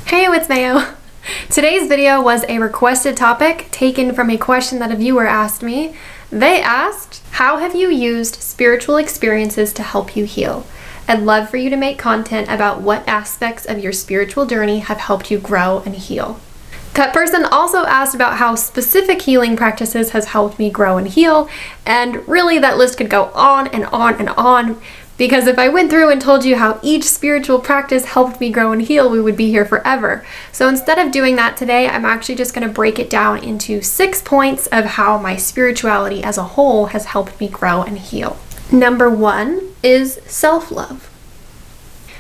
Heyo, it's Mayo. Today's video was a requested topic taken from a question that a viewer asked me. They asked, how have you used spiritual experiences to help you heal? I'd love for you to make content about what aspects of your spiritual journey have helped you grow and heal. That person also asked about how specific healing practices has helped me grow and heal, and really that list could go on and on and on, because if I went through and told you how each spiritual practice helped me grow and heal, we would be here forever. So instead of doing that today, I'm actually just going to break it down into 6 points of how my spirituality as a whole has helped me grow and heal. Number 1 is self-love.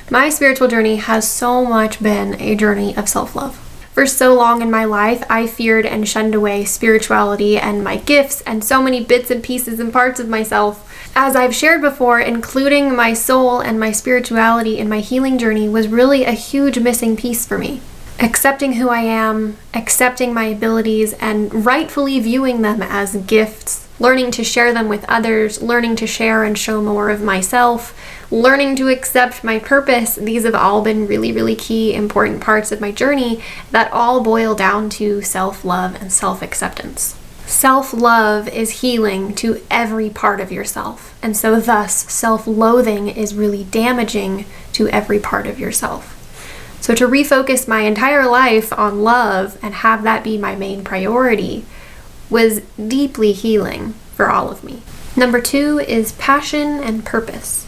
My spiritual journey has so much been a journey of self-love. For so long in my life, I feared and shunned away spirituality and my gifts and so many bits and pieces and parts of myself. As I've shared before, including my soul and my spirituality in my healing journey was really a huge missing piece for me. Accepting who I am, accepting my abilities, and rightfully viewing them as gifts, learning to share them with others, learning to share and show more of myself, learning to accept my purpose. These have all been really, really key, important parts of my journey that all boil down to self-love and self-acceptance. Self-love is healing to every part of yourself, and so thus self-loathing is really damaging to every part of yourself. So to refocus my entire life on love and have that be my main priority was deeply healing for all of me. Number 2 is passion and purpose.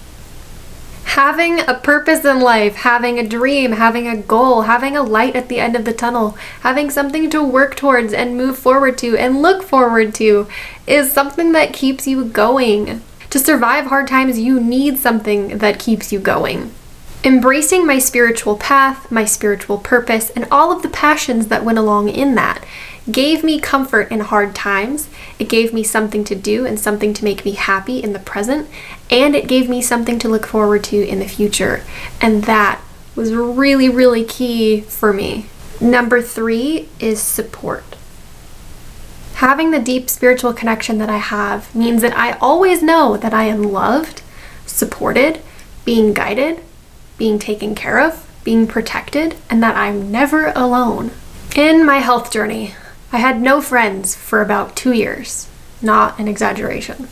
Having a purpose in life, having a dream, having a goal, having a light at the end of the tunnel, having something to work towards and move forward to and look forward to is something that keeps you going. To survive hard times, you need something that keeps you going. Embracing my spiritual path, my spiritual purpose, and all of the passions that went along in that gave me comfort in hard times. It gave me something to do and something to make me happy in the present, and it gave me something to look forward to in the future. And that was really, really key for me. Number 3 is support. Having the deep spiritual connection that I have means that I always know that I am loved, supported, being guided, being taken care of, being protected, and that I'm never alone. In my health journey, I had no friends for about 2 years. Not an exaggeration.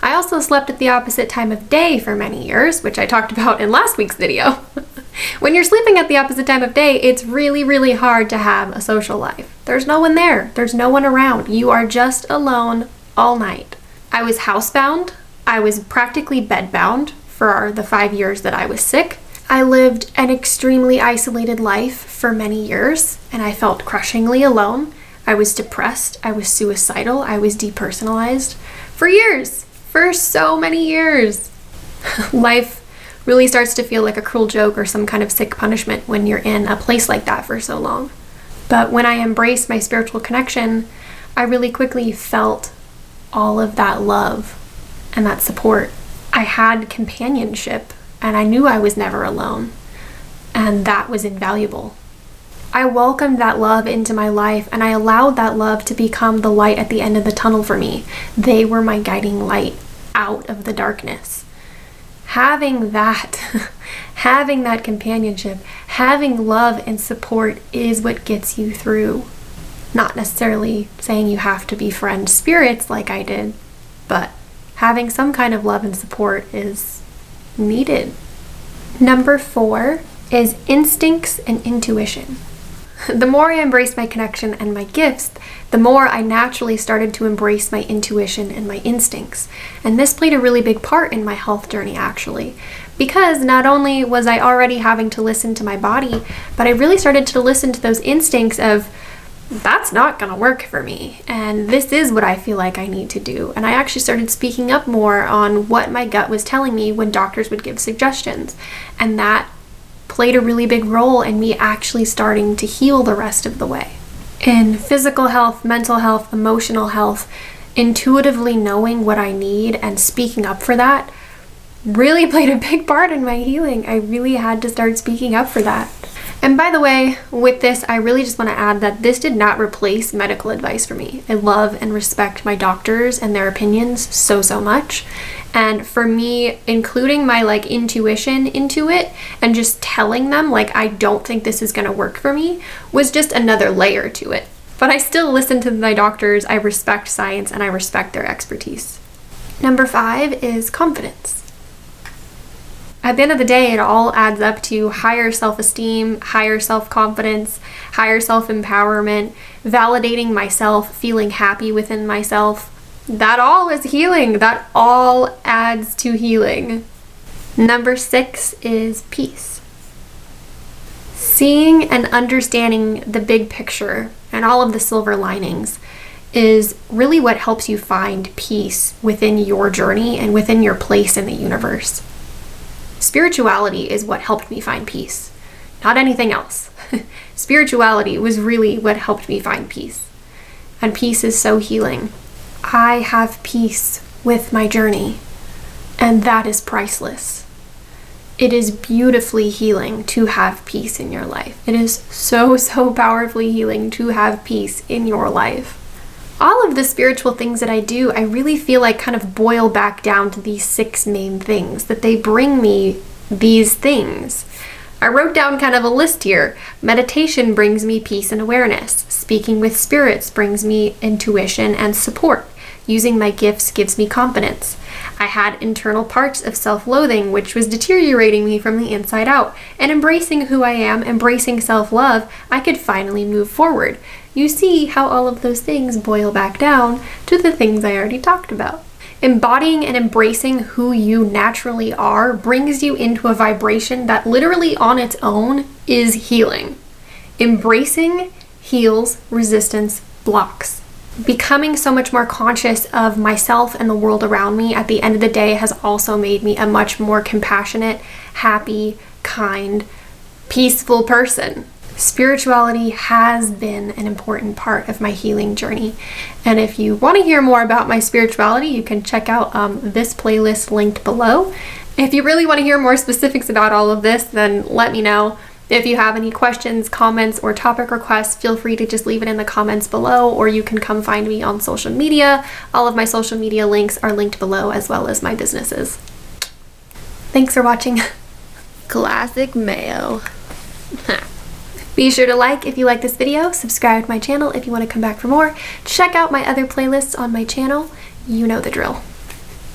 I also slept at the opposite time of day for many years, which I talked about in last week's video. When you're sleeping at the opposite time of day, it's really, really hard to have a social life. There's no one there. There's no one around. You are just alone all night. I was housebound. I was practically bedbound for the 5 years that I was sick. I lived an extremely isolated life for many years, and I felt crushingly alone. I was depressed. I was suicidal. I was depersonalized for years. For so many years. Life really starts to feel like a cruel joke or some kind of sick punishment when you're in a place like that for so long. But when I embraced my spiritual connection, I really quickly felt all of that love and that support. I had companionship, and I knew I was never alone, and that was invaluable. I welcomed that love into my life, and I allowed that love to become the light at the end of the tunnel for me. They were my guiding light out of the darkness. Having that, having that companionship, having love and support is what gets you through. Not necessarily saying you have to befriend spirits like I did, but having some kind of love and support is needed. Number 4 is instincts and intuition. The more I embraced my connection and my gifts, the more I naturally started to embrace my intuition and my instincts. And this played a really big part in my health journey, actually. Because not only was I already having to listen to my body, but I really started to listen to those instincts of, that's not gonna work for me, and this is what I feel like I need to do. And I actually started speaking up more on what my gut was telling me when doctors would give suggestions. And that played a really big role in me actually starting to heal the rest of the way. In physical health, mental health, emotional health, intuitively knowing what I need and speaking up for that really played a big part in my healing. I really had to start speaking up for that. And by the way, with this, I really just want to add that this did not replace medical advice for me. I love and respect my doctors and their opinions so, so much. And for me, including my like intuition into it and just telling them like, I don't think this is going to work for me was just another layer to it. But I still listen to my doctors, I respect science, and I respect their expertise. Number 5 is confidence. At the end of the day, it all adds up to higher self-esteem, higher self-confidence, higher self-empowerment, validating myself, feeling happy within myself. That all is healing. That all adds to healing. Number 6 is peace. Seeing and understanding the big picture and all of the silver linings is really what helps you find peace within your journey and within your place in the universe. Spirituality is what helped me find peace, not anything else. Spirituality was really what helped me find peace. And peace is so healing. I have peace with my journey, and that is priceless. It is beautifully healing to have peace in your life. It is so, so powerfully healing to have peace in your life. All of the spiritual things that I do, I really feel like kind of boil back down to these 6 main things, that they bring me these things. I wrote down kind of a list here. Meditation brings me peace and awareness. Speaking with spirits brings me intuition and support. Using my gifts gives me confidence. I had internal parts of self-loathing, which was deteriorating me from the inside out. And embracing who I am, embracing self-love, I could finally move forward. You see how all of those things boil back down to the things I already talked about. Embodying and embracing who you naturally are brings you into a vibration that literally on its own is healing. Embracing heals resistance blocks. Becoming so much more conscious of myself and the world around me at the end of the day has also made me a much more compassionate, happy, kind, peaceful person. Spirituality has been an important part of my healing journey. And if you want to hear more about my spirituality, you can check out this playlist linked below. If you really want to hear more specifics about all of this, then let me know. If you have any questions, comments, or topic requests, feel free to just leave it in the comments below, or you can come find me on social media. All of my social media links are linked below, as well as my businesses. Thanks for watching. Classic Mayo. Be sure to like if you like this video, subscribe to my channel if you want to come back for more, check out my other playlists on my channel. You know the drill.